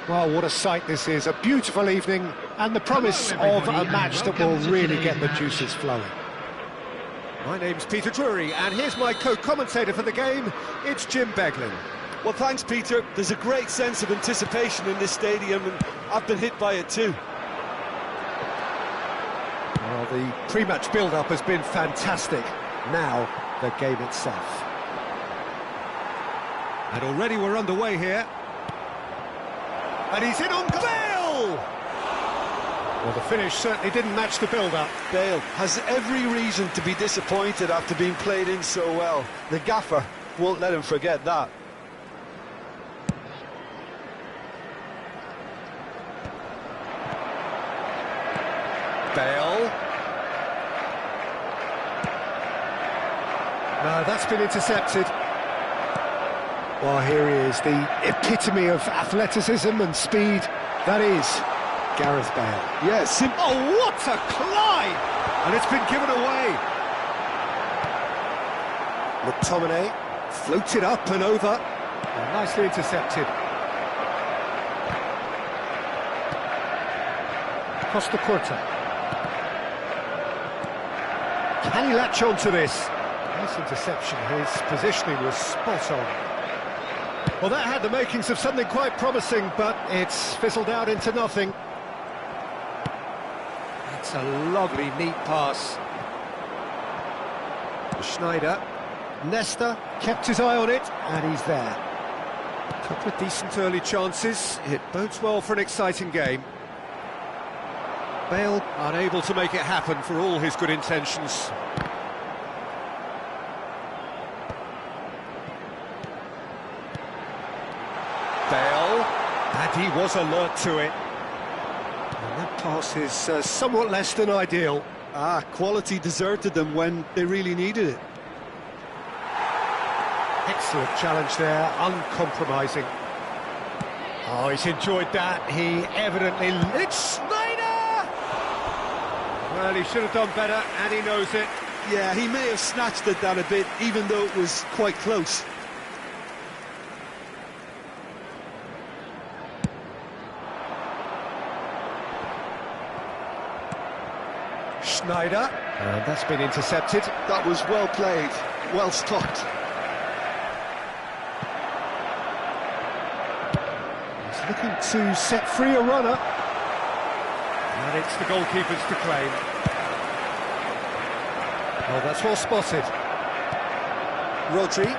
Well, what a sight this is. A beautiful evening and the promise of a match that will really get the juices flowing. My name's Peter Drury, and here's my co-commentator for the game. It's Jim Beglin. Well, thanks, Peter. There's a great sense of anticipation in this stadium, and I've been hit by it too. Well, the pre-match build-up has been fantastic. Now, the game itself. And already we're underway here. And he's in on goal! Well, the finish certainly didn't match the build-up. Bale has every reason to be disappointed after being played in so well. The gaffer won't let him forget that. Bale. No, that's been intercepted. Well, here he is, the epitome of athleticism and speed. That is Gareth Bale. Yes. Oh, what a climb! And it's been given away. McTominay floated up and over. Well, nicely intercepted. Costa Curta. Can he latch on to this? Nice interception. His positioning was spot on. Well, that had the makings of something quite promising, but it's fizzled out into nothing. That's a lovely, neat pass. Schneider. Nesta kept his eye on it, and he's there. A couple of decent early chances. It bodes well for an exciting game. Bale unable to make it happen for all his good intentions. Bale, and he was alert to it. And that pass is somewhat less than ideal. Quality deserted them when they really needed it. Excellent challenge there, uncompromising. Oh, he's enjoyed that. He evidently... It's Schneider! Well, he should have done better, and he knows it. Yeah, he may have snatched at that a bit, even though it was quite close. Schneider, and that's been intercepted. That was well played, well stopped. He's looking to set free a runner. And it's the goalkeeper's to claim. Oh, that's well spotted. Rodri.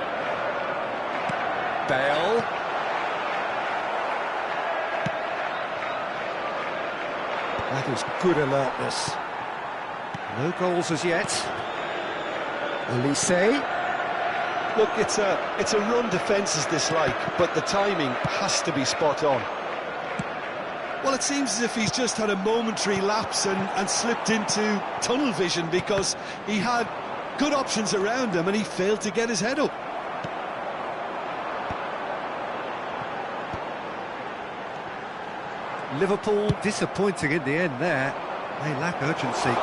Bale. That is good alertness. No goals as yet. Elise. Look, it's a run defence's dislike, but the timing has to be spot on. Well, it seems as if he's just had a momentary lapse and slipped into tunnel vision, because he had good options around him and he failed to get his head up. Liverpool disappointing in the end there. They lack urgency.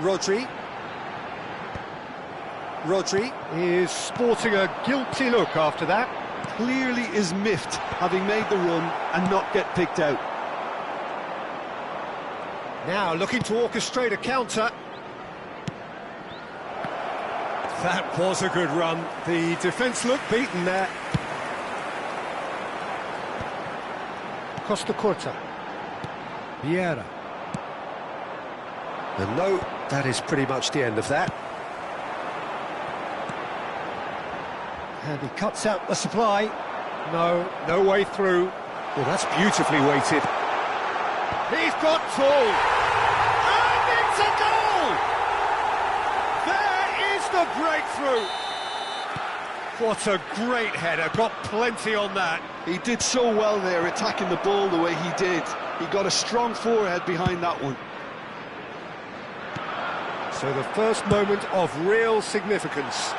Rodri is sporting a guilty look after that. Clearly is miffed, having made the run and not get picked out. Now looking to orchestrate a counter. That was a good run. The defence looked beaten there. Costa Curta. Vieira. And no, that is pretty much the end of that. And he cuts out the supply. No way through. Well, that's beautifully weighted. He's got tall. And it's a goal! There is the breakthrough. What a great header. Got plenty on that. He did so well there, attacking the ball the way he did. He got a strong forehead behind that one. So the first moment of real significance.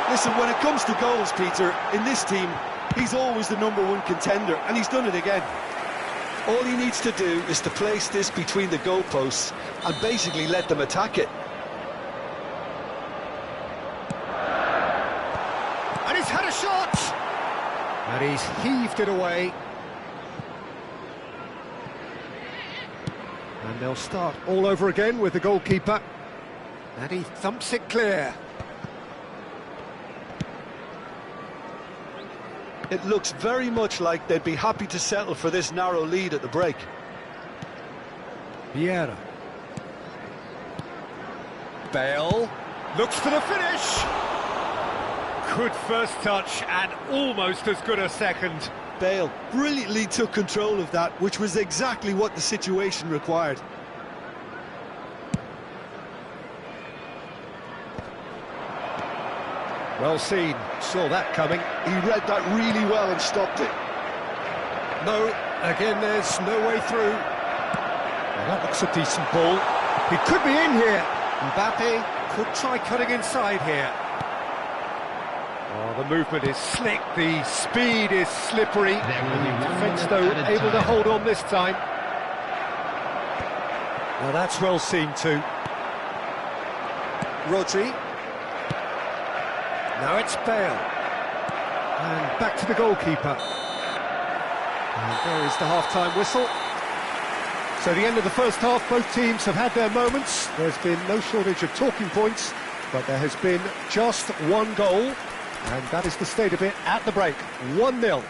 Listen, when it comes to goals, Peter, in this team, he's always the #1 contender, and he's done it again. All he needs to do is to place this between the goalposts and basically let them attack it. And he's had a shot! And he's heaved it away. And they'll start all over again with the goalkeeper. And he thumps it clear. It looks very much like they'd be happy to settle for this narrow lead at the break. Vieira. Bale looks for the finish. Good first touch and almost as good a second. Bale brilliantly took control of that, which was exactly what the situation required. Well seen, saw that coming. He read that really well and stopped it. No, again there's no way through. Well, that looks a decent ball. He could be in here. Mbappe could try cutting inside here. Oh, the movement is slick, the speed is slippery. The defence, though, able to hold on this time. Well, that's well seen too. Rodri. Now it's Bale. And back to the goalkeeper. And there is the half-time whistle. So the end of the first half, both teams have had their moments. There's been no shortage of talking points, but there has been just one goal, and that is the state of it at the break. 1-0.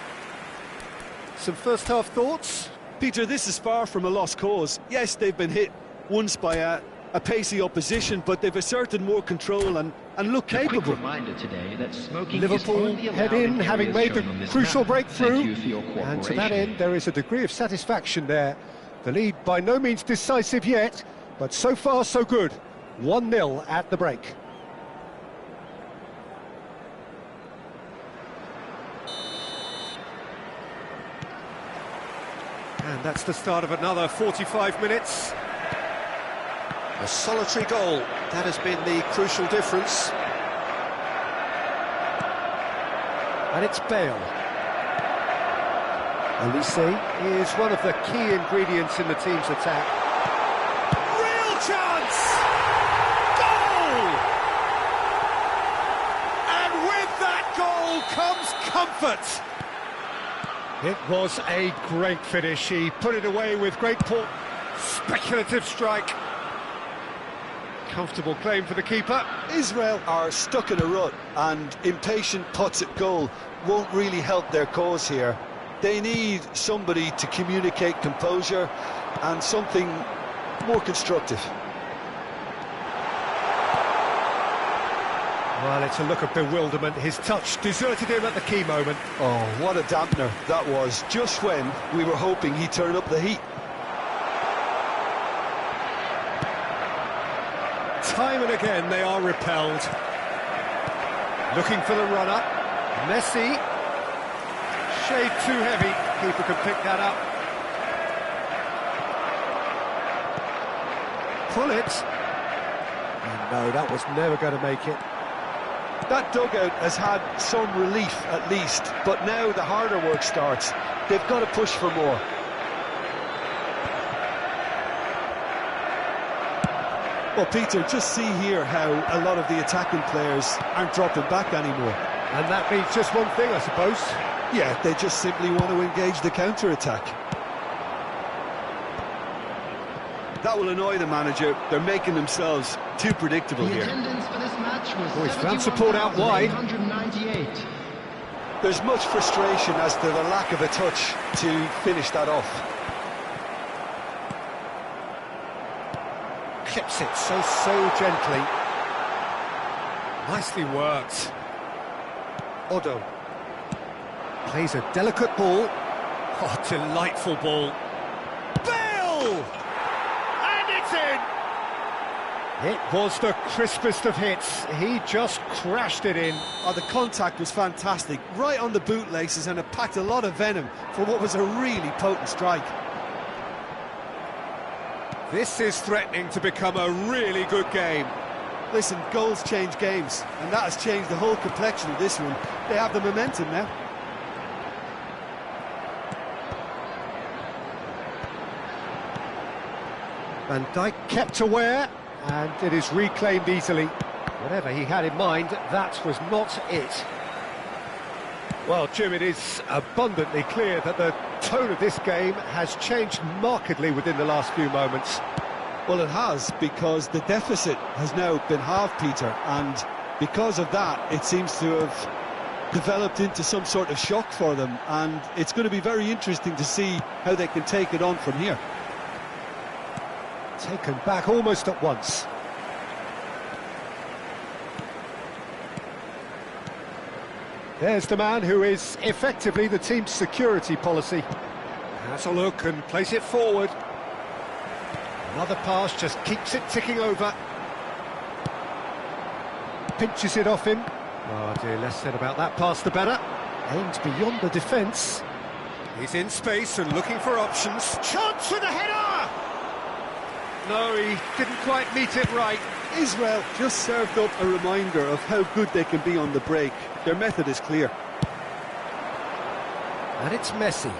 Some first half thoughts? Peter, this is far from a lost cause. Yes, they've been hit once by a pacey opposition, but they've asserted more control and look capable. Today that Liverpool head in, having made the crucial breakthrough, and to that end there is a degree of satisfaction there. The lead by no means decisive yet, but so far so good. 1-0 at the break. And that's the start of another 45 minutes. A solitary goal, that has been the crucial difference. And it's Bale. Elise is one of the key ingredients in the team's attack. Real chance! Goal! And with that goal comes comfort. It was a great finish. He put it away with great speculative strike. Comfortable claim for the keeper. Israel are stuck in a rut, and impatient putts at goal won't really help their cause here. They need somebody to communicate composure and something more constructive. Well, it's a look of bewilderment. His touch deserted him at the key moment. Oh, what a dampener that was, just when we were hoping he'd turn up the heat. Time and again they are repelled. Looking for the run-up. Messi. Shade too heavy. Keeper can pick that up. Pull it. And no, that was never going to make it. That dugout has had some relief at least, but now the harder work starts. They've got to push for more. Well, Peter, just see here how a lot of the attacking players aren't dropping back anymore. And that means just one thing, I suppose. Yeah, they just simply want to engage the counter-attack. That will annoy the manager. They're making themselves too predictable here. Attendance for this match was He's found support out wide. There's much frustration as to the lack of a touch to finish that off. Clips it so gently. Nicely worked. Odo plays a delicate ball. Oh, delightful ball. Bale! And it's in! It was the crispest of hits. He just crashed it in. Oh, the contact was fantastic. Right on the bootlaces, and it packed a lot of venom for what was a really potent strike. This is threatening to become a really good game. Listen, goals change games, and that has changed the whole complexion of this one. They have the momentum now. Van Dijk kept aware, and it is reclaimed easily. Whatever he had in mind, that was not it. Well, Jim, it is abundantly clear that the tone of this game has changed markedly within the last few moments. Well, it has, because the deficit has now been halved, Peter, and because of that, it seems to have developed into some sort of shock for them, and it's going to be very interesting to see how they can take it on from here. Taken back almost at once. There's the man who is effectively the team's security policy. Has a look and plays it forward. Another pass just keeps it ticking over. Pinches it off him. Oh dear, less said about that pass the better. Aimed beyond the defence. He's in space and looking for options. Chance with a header! No, he didn't quite meet it right. Israel just served up a reminder of how good they can be on the break. Their method is clear. And it's Messi.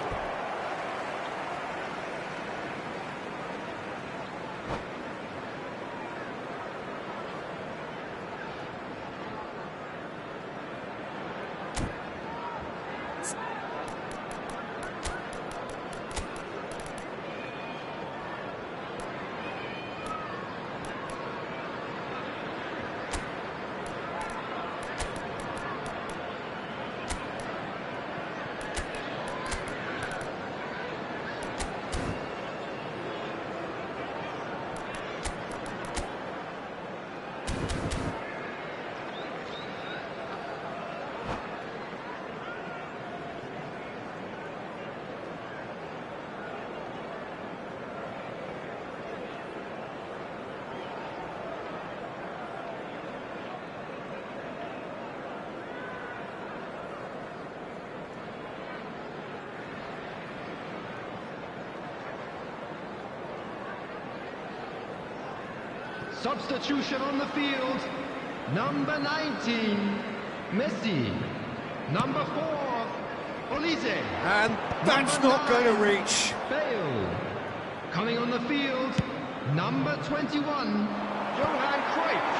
Substitution on the field. Number 19, Messi. Number 4, Olise. And that's not going to reach. Bale. Coming on the field, number 21, Johan Cruyff.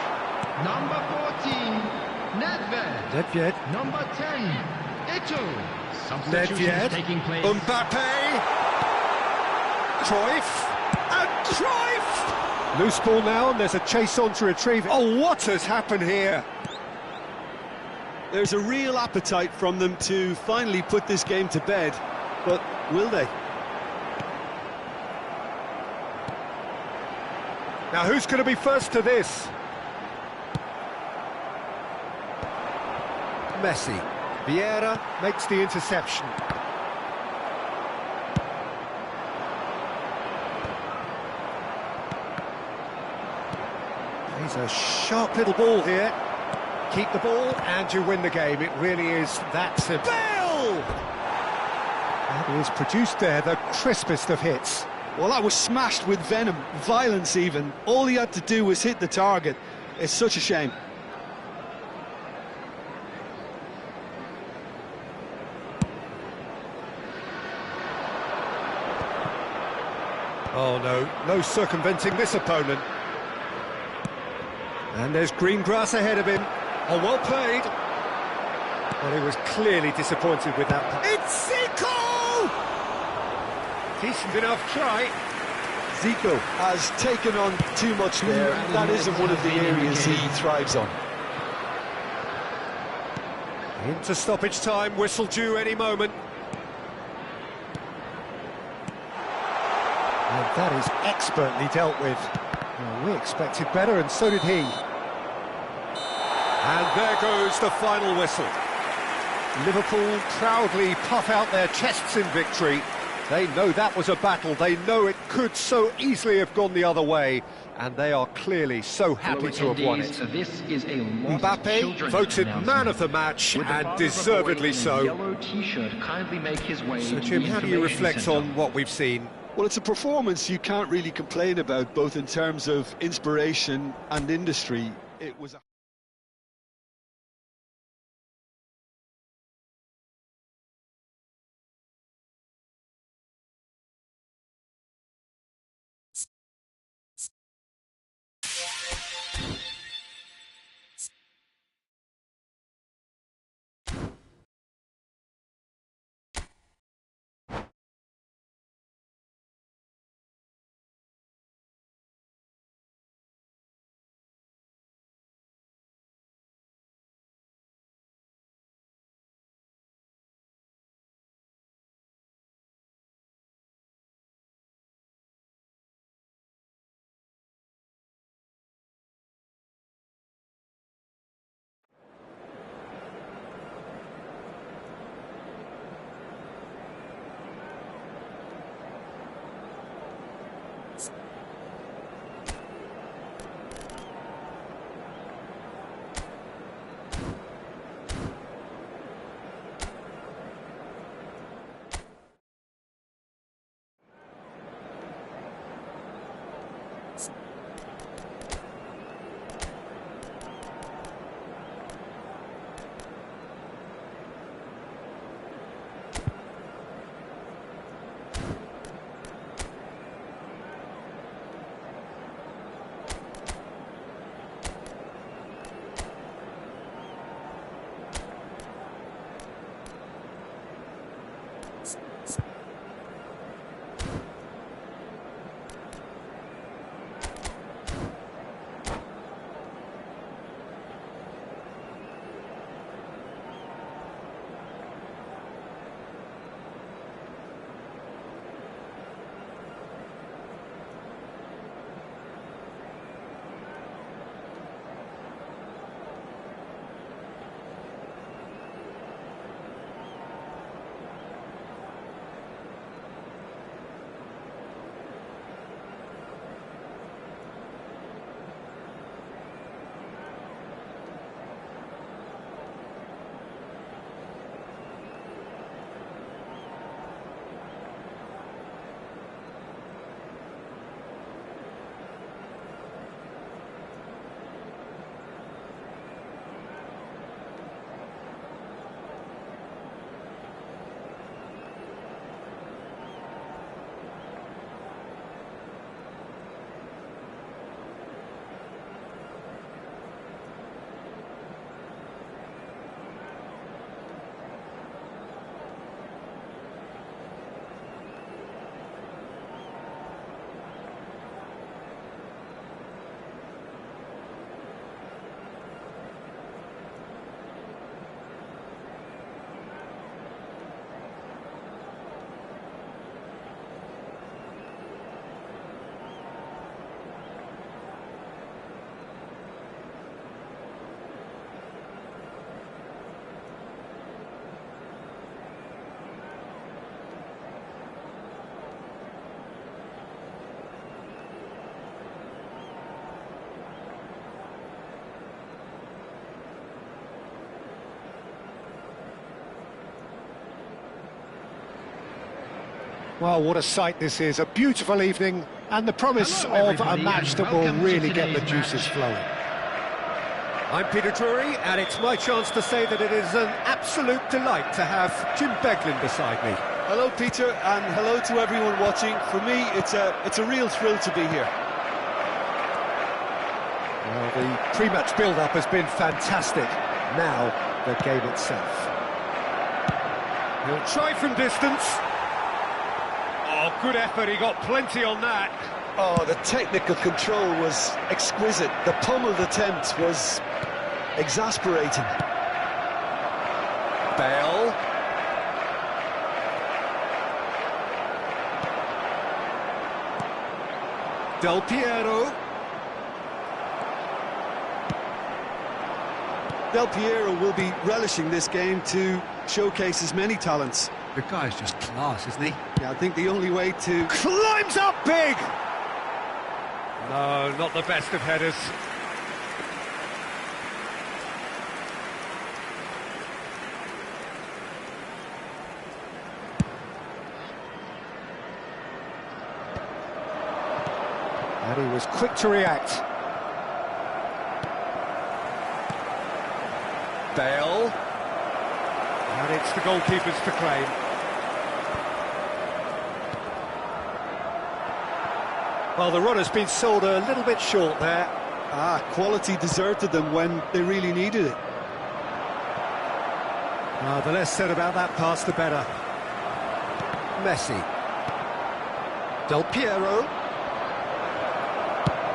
Number 14, Nedved. Number 10, Ito. Substitution taking place. Mbappe. Cruyff. And Cruyff! Loose ball now, and there's a chase on to retrieve it. Oh, what has happened here? There's a real appetite from them to finally put this game to bed, but will they? Now, who's going to be first to this? Messi. Vieira makes the interception. He's a sharp little ball here. Keep the ball and you win the game. It really is that simple. Bale! And he has produced there the crispest of hits. Well, that was smashed with venom, violence even. All he had to do was hit the target. It's such a shame. Oh no, no circumventing this opponent. And there's green grass ahead of him. Oh, well played. Well, he was clearly disappointed with that pass. It's Zico! Decent enough try. Zico has taken on too much there. That isn't one of the areas he thrives on. Into stoppage time, whistle due any moment. And that is expertly dealt with. Well, we expected better, and so did he. And there goes the final whistle. Liverpool proudly puff out their chests in victory. They know that was a battle. They know it could so easily have gone the other way. And they are clearly so happy to have won it. This is a Mbappe voted man of the match, and deservedly so. Yellow t-shirt kindly make his way. So, Jim, how do you reflect on what we've seen? Well, it's a performance you can't really complain about, both in terms of inspiration and industry. It was a Well, what a sight this is, a beautiful evening, and the promise Hello, of a everybody, match and that will welcome to really get the today's juices match. flowing. I'm Peter Drury, and it's my chance to say that it is an absolute delight to have Jim Beglin beside me. Hello, Peter, and hello to everyone watching. For me, it's a real thrill to be here. Well, the pre-match build-up has been fantastic. Now, the game itself. He'll try from distance. Oh, good effort, he got plenty on that. Oh, the technical control was exquisite. The pummeled attempt was exasperating. Bale. Del Piero. Del Piero will be relishing this game to showcase his many talents. The guy's just class, isn't he? Yeah, I think the only way to... Climbs up big! No, not the best of headers. And he was quick to react. Bale. And it's the goalkeeper's to claim. Well, the run has been sold a little bit short there. Quality deserted them when they really needed it. The less said about that pass, the better. Messi. Del Piero.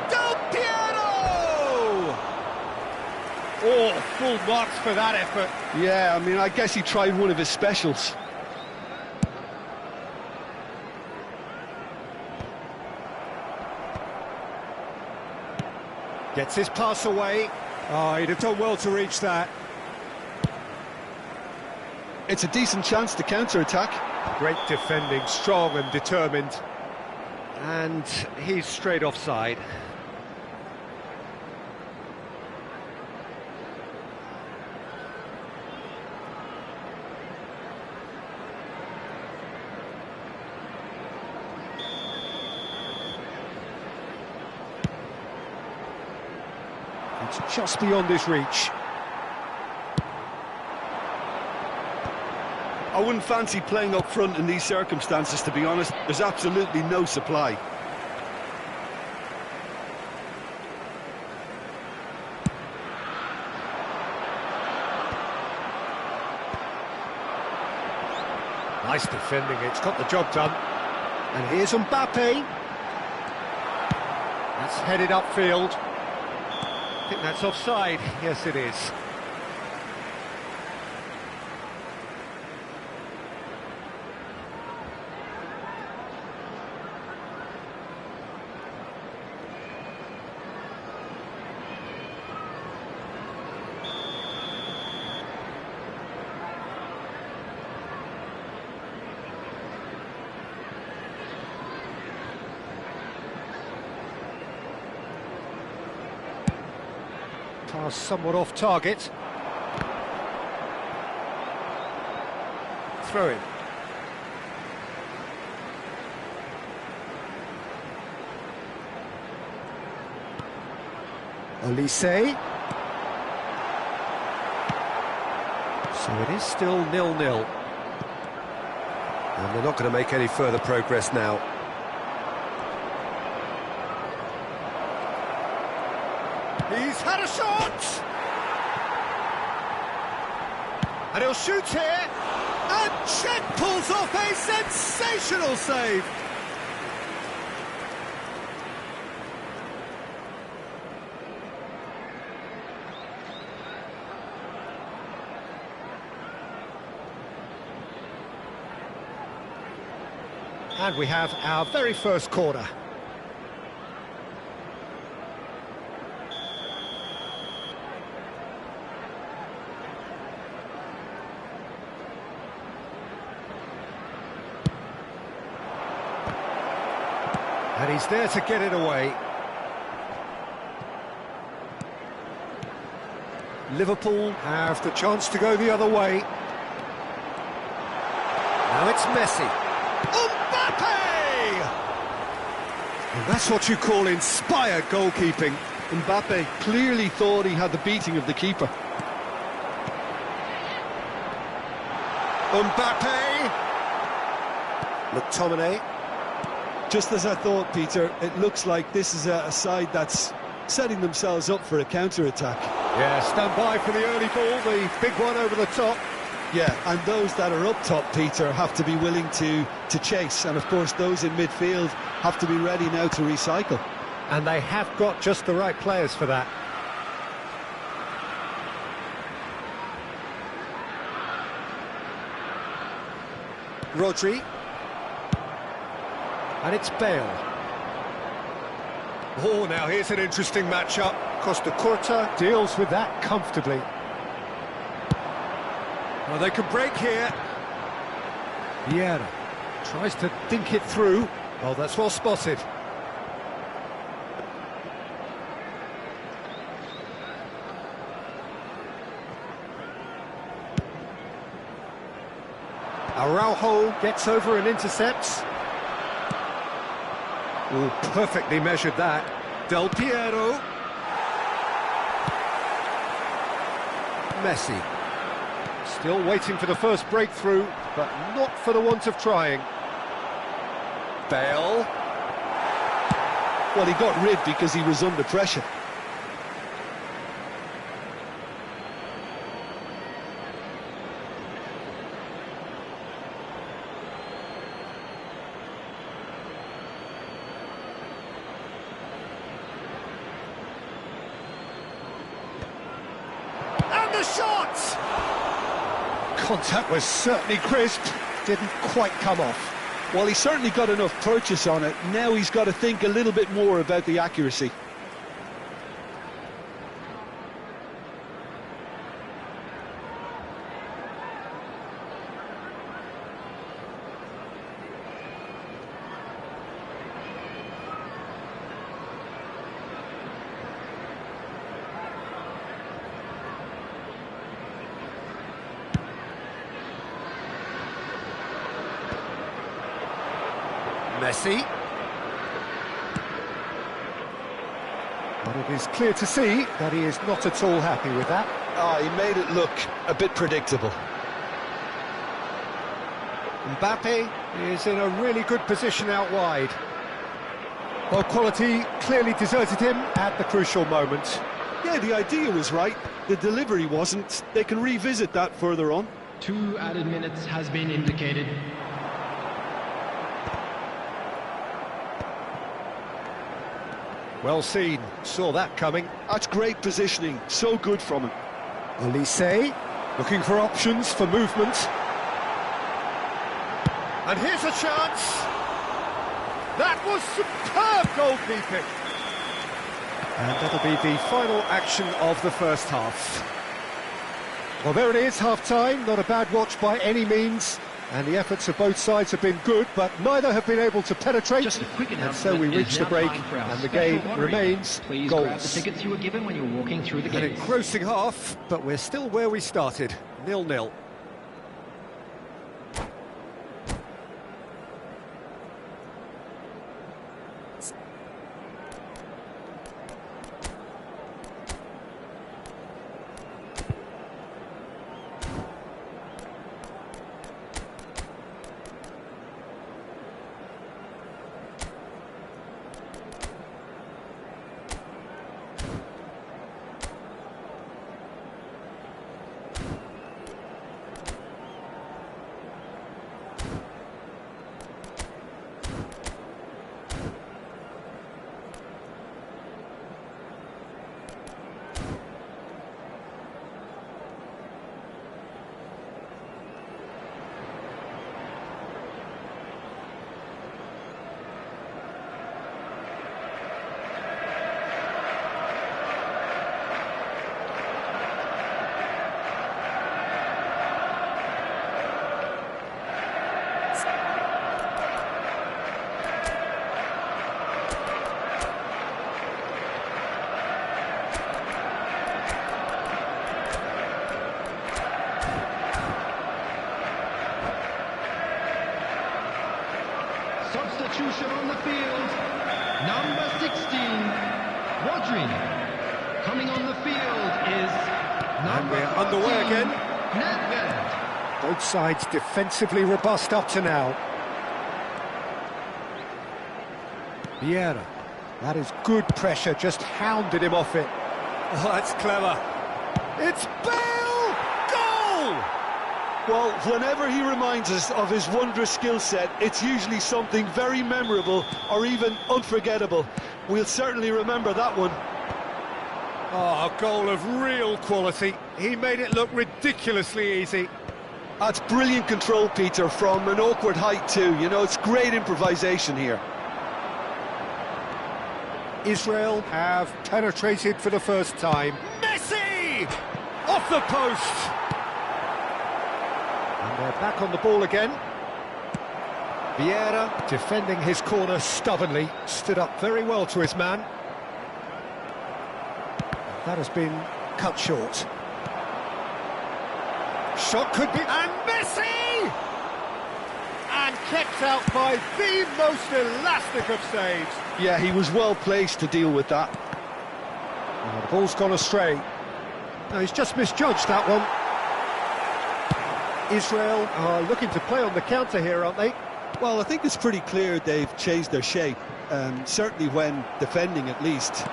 Del Piero! Oh, full marks for that effort. Yeah, I mean, I guess he tried one of his specials. Gets his pass away. Oh, he'd have done well to reach that. It's a decent chance to counter-attack. Great defending, strong and determined. And he's straight offside. It's just beyond his reach. I wouldn't fancy playing up front in these circumstances, to be honest. There's absolutely no supply. Nice defending, it's got the job done. And here's Mbappe. That's headed upfield. I think that's offside. Yes, it is. Pass somewhat off target. Throw in. Olise. So it is still 0-0. And they're not going to make any further progress now. He's had a shot! And he'll shoot here. And Czech pulls off a sensational save. And we have our very first corner. And he's there to get it away. Liverpool have the chance to go the other way. Now it's Messi. Mbappe! And that's what you call inspired goalkeeping. Mbappe clearly thought he had the beating of the keeper. Mbappe! McTominay. Just as I thought, Peter, it looks like this is a side that's setting themselves up for a counter-attack. Yeah, stand by for the early ball, the big one over the top. Yeah, and those that are up top, Peter, have to be willing to chase. And, of course, those in midfield have to be ready now to recycle. And they have got just the right players for that. Rodri. And it's Bale. Oh, now here's an interesting matchup. Costa Curta deals with that comfortably. Well, they can break here. Vieira tries to dink it through. Oh, that's well spotted. Araujo gets over and intercepts. Oh, perfectly measured that. Del Piero. Messi. Still waiting for the first breakthrough, but not for the want of trying. Bale. Well, he got rid because he was under pressure. And the shot! Contact was certainly crisp, didn't quite come off. Well, he certainly got enough purchase on it. Now he's got to think a little bit more about the accuracy. Messi. But it is clear to see that he is not at all happy with that. He made it look a bit predictable. Mbappe is in a really good position out wide. Well, quality clearly deserted him at the crucial moment. Yeah, the idea was right. The delivery wasn't. They can revisit that further on. 2 added minutes has been indicated. Well seen, saw that coming. That's great positioning, so good from him. Olise, looking for options for movement. And here's a chance. That was superb goalkeeping. And that'll be the final action of the first half. Well, there it is, half-time. Not a bad watch by any means. And the efforts of both sides have been good, but neither have been able to penetrate. Just a quick and so we reach the break, and the game remains Please goals. grab the tickets you were given when you were walking through the An gates. engrossing half, but we're still where we started, 0-0. Katyusha on the field. Number 16, Rodri. Coming on the field is And number we're underway 14, again. Liav. Both sides defensively robust up to now. Vieira. That is good pressure, just hounded him off it. Oh, that's clever. It's Bale! Goal! Well, whenever he reminds us of his wondrous skill set, it's usually something very memorable or even unforgettable. We'll certainly remember that one. Oh, a goal of real quality. He made it look ridiculously easy. That's brilliant control, Peter, from an awkward height too. You know, it's great improvisation here. Israel have penetrated for the first time. Messi! Off the post! And they're back on the ball again. Vieira, defending his corner stubbornly, stood up very well to his man. That has been cut short. Shot could be... And Messi! And kept out by the most elastic of saves. Yeah, he was well placed to deal with that. Oh, the ball's gone astray. No, he's just misjudged that one. Israel are looking to play on the counter here, aren't they? Well, I think it's pretty clear they've changed their shape, certainly when defending at least,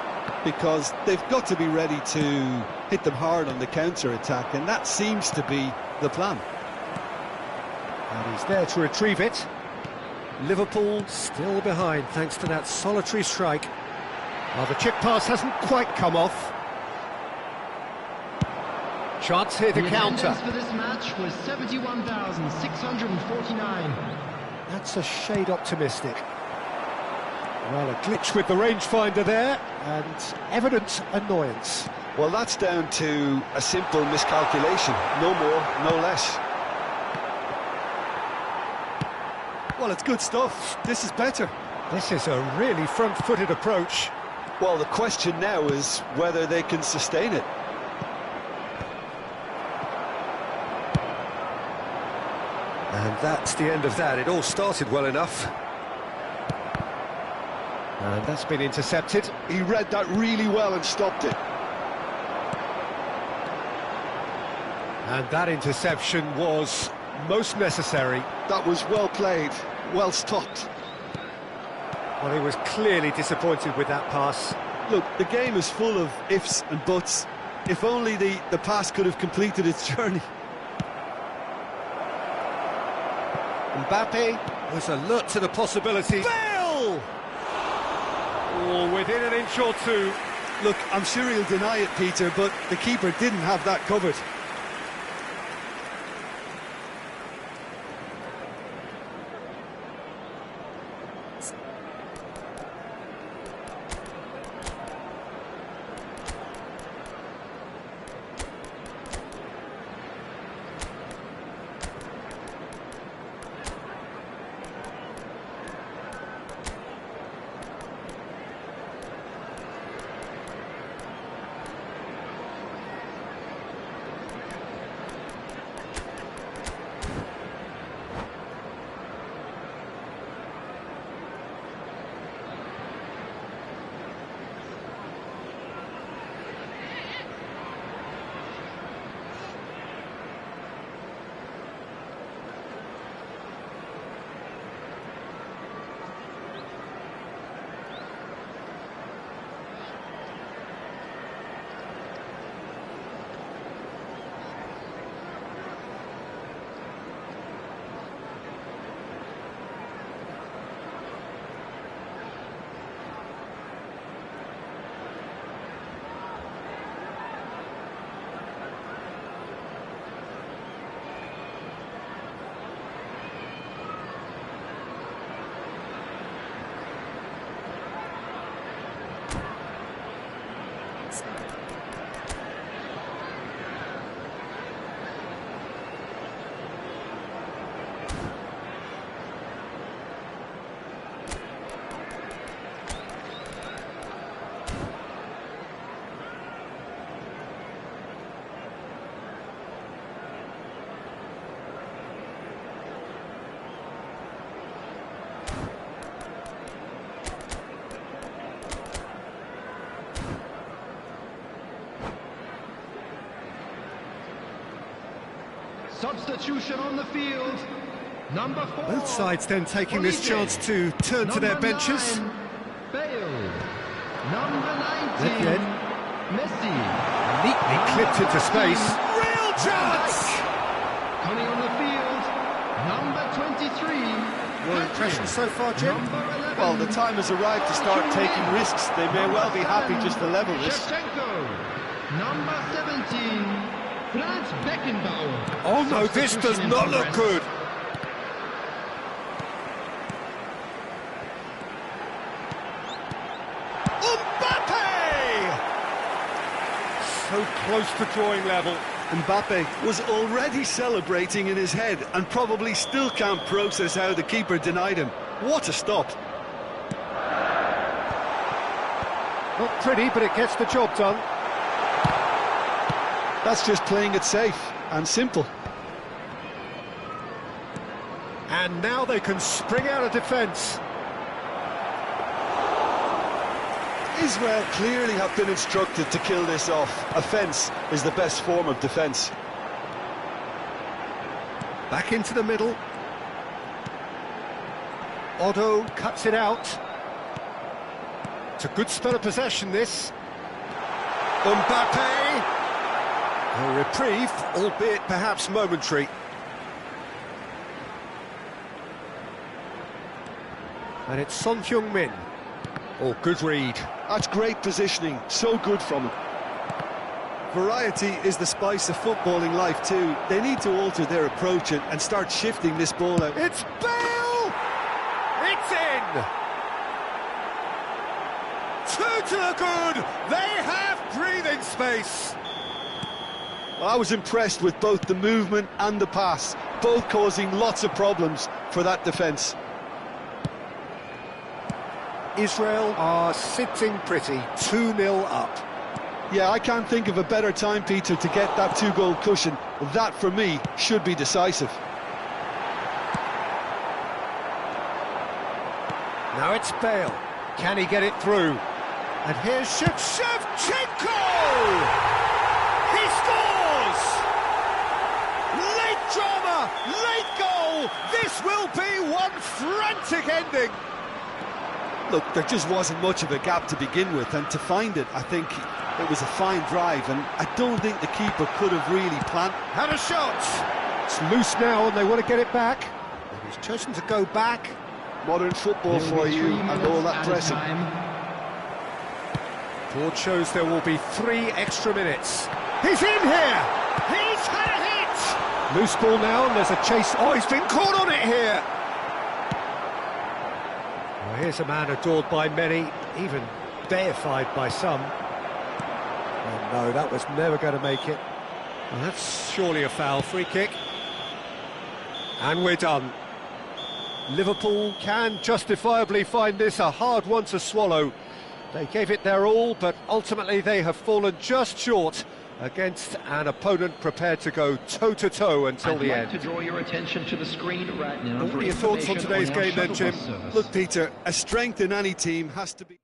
because they've got to be ready to hit them hard on the counter-attack, and that seems to be the plan. And he's there to retrieve it. Liverpool still behind thanks to that solitary strike. Well, the chip pass hasn't quite come off. Chance here to The counter. attendance for this match was 71,649. That's a shade optimistic. Well, a glitch with the rangefinder there, and evident annoyance. Well, that's down to a simple miscalculation, no more, no less. Well, it's good stuff. This is better. This is a really front-footed approach. Well, the question now is whether they can sustain it. And that's the end of that. It all started well enough. And that's been intercepted. He read that really well and stopped it. And that interception was most necessary. That was well played, well stopped. Well, he was clearly disappointed with that pass. Look, the game is full of ifs and buts. If only the pass could have completed its journey. Mbappe was alert to the possibility. Bale! Oh, within an inch or two. Look, I'm sure he'll deny it, Peter, but the keeper didn't have that covered. Substitution on the field. Number 4. Both sides then taking this chance to turn to their benches. Bale. Number 19. Liav. Messi. Neatly clipped into space. Real chance! Coming on the field. Number 23. Your impressions so far, Jim? Number 11. Well, the time has arrived to start taking risks. They may well be happy just to level this. Shevchenko. Number 17. Franz Beckenbauer. Oh no, this does not look good. So close to drawing level. Mbappe was already celebrating in his head and probably still can't process how the keeper denied him. What a stop. Not pretty, but it gets the job done. That's just playing it safe and simple. And now they can spring out of defence. Israel clearly have been instructed to kill this off. Offence is the best form of defence. Back into the middle. Otto cuts it out. It's a good spell of possession, this. Mbappe! A reprieve, albeit perhaps momentary. And it's Son Heung-min. Oh, good read. That's great positioning, so good from him. Variety is the spice of footballing life too. They need to alter their approach and start shifting this ball out. It's Bale! It's in! Two to the good! They have breathing space! I was impressed with both the movement and the pass, both causing lots of problems for that defence. Israel are sitting pretty, 2-0 up. Yeah, I can't think of a better time, Peter, to get that two-goal cushion. That, for me, should be decisive. Now it's Bale. Can he get it through? And here's Shevchenko! He scores! Late drama, late goal! This will be one frantic ending! Look, there just wasn't much of a gap to begin with, and to find it, I think it was a fine drive, and I don't think the keeper could have really planned. Had a shot! It's loose now, and they want to get it back. And he's chosen to go back. Modern football for you, and all that pressing. Board shows there will be 3 extra minutes. He's in here! He's had a hit! Loose ball now, and there's a chase. Oh, he's been caught on it here! Well, here's a man adored by many, even deified by some. Oh no, that was never going to make it. Well, that's surely a foul. Free kick. And we're done. Liverpool can justifiably find this a hard one to swallow. They gave it their all, but ultimately they have fallen just short against an opponent prepared to go toe-to-toe until the end. To draw your attention to the screen right now. What are your thoughts on today's game then, Jim? Look, Peter, a strength in any team has to be...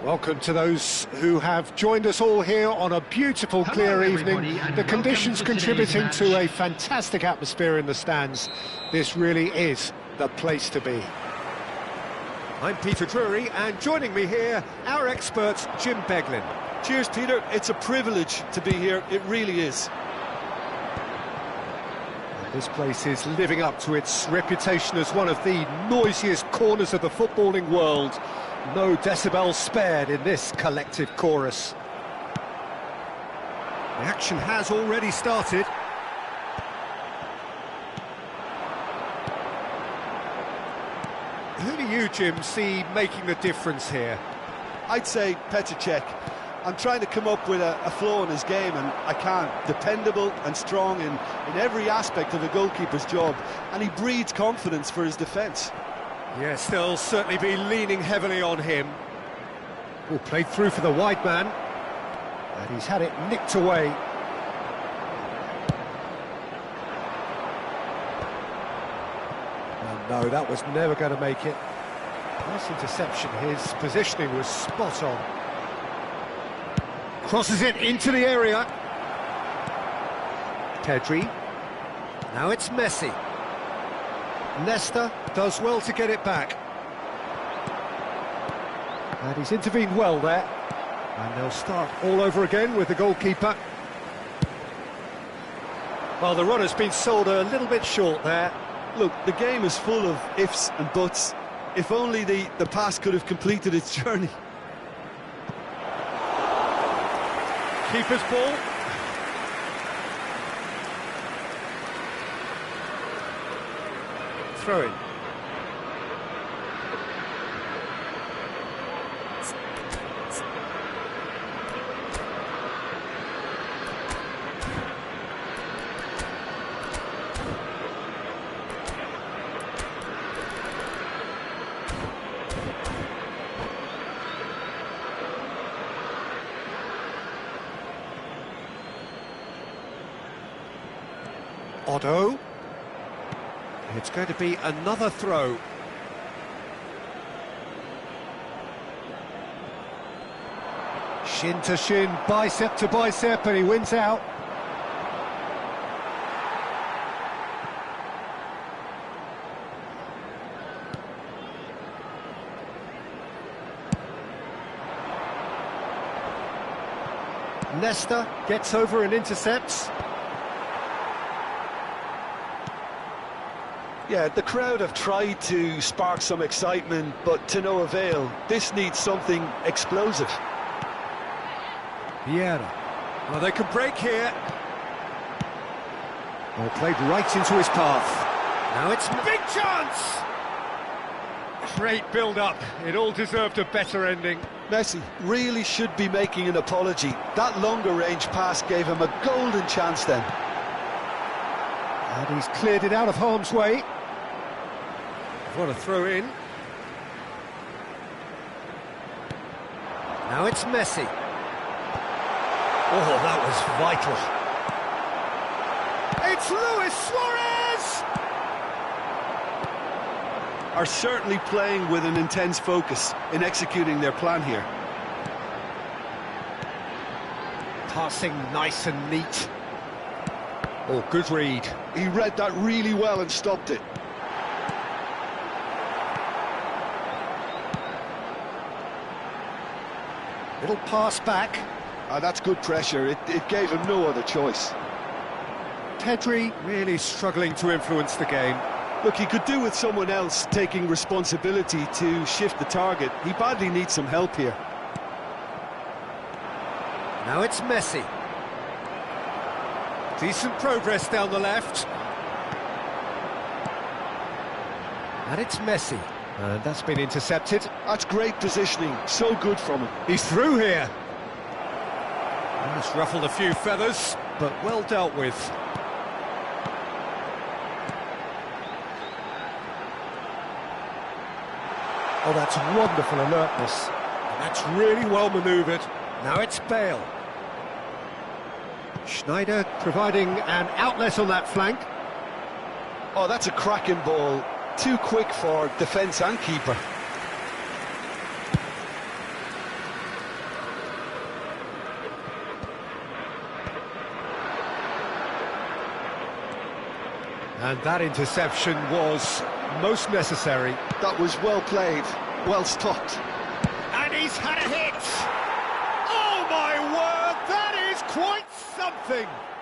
Welcome to those who have joined us all here on a beautiful, clear evening. The conditions contributing to a fantastic atmosphere in the stands. This really is the place to be. I'm Peter Drury, and joining me here, our expert, Jim Beglin. Cheers, Peter. It's a privilege to be here. It really is. This place is living up to its reputation as one of the noisiest corners of the footballing world. No decibels spared in this collective chorus. The action has already started. Who do you, Jim, see making the difference here? I'd say Petr Cech. I'm trying to come up with a flaw in his game, and I can't. Dependable and strong in every aspect of a goalkeeper's job, and he breeds confidence for his defence. Yes, they'll certainly be leaning heavily on him. Oh, played through for the wide man, and he's had it nicked away. Oh, no, that was never going to make it. Nice interception. His positioning was spot on. Crosses it into the area. Pedri. Now it's Messi. Nesta does well to get it back. And he's intervened well there. And they'll start all over again with the goalkeeper. Well, the run has been sold a little bit short there. Look, the game is full of ifs and buts. If only the pass could have completed its journey. Keeper's ball. Throw in. Otto. It's going to be another throw. Shin to shin, bicep to bicep, and he wins out. Nesta gets over and intercepts. Yeah, the crowd have tried to spark some excitement, but to no avail. This needs something explosive. Vieira. Well, they can break here. Well, played right into his path. Now it's big chance! Great build-up. It all deserved a better ending. Messi really should be making an apology. That longer range pass gave him a golden chance then. And he's cleared it out of harm's way. What a throw in. Now it's Messi. Oh, that was vital. It's Luis Suarez! Are certainly playing with an intense focus in executing their plan here. Passing nice and neat. Oh, good read. He read that really well and stopped it. Little pass back. That's good pressure. It gave him no other choice. Pedri really struggling to influence the game. Look, he could do with someone else taking responsibility to shift the target. He badly needs some help here. Now it's Messi. Decent progress down the left. And it's Messi. And that's been intercepted. That's great positioning. So good from him. He's through here. That's ruffled a few feathers, but well dealt with. Oh, that's wonderful alertness. That's really well manoeuvred. Now it's Bale. Schneider providing an outlet on that flank. Oh, that's a cracking ball. Too quick for defence and keeper. And that interception was most necessary. That was well played, well stopped. And he's had a hit! Oh my word, that is quite something!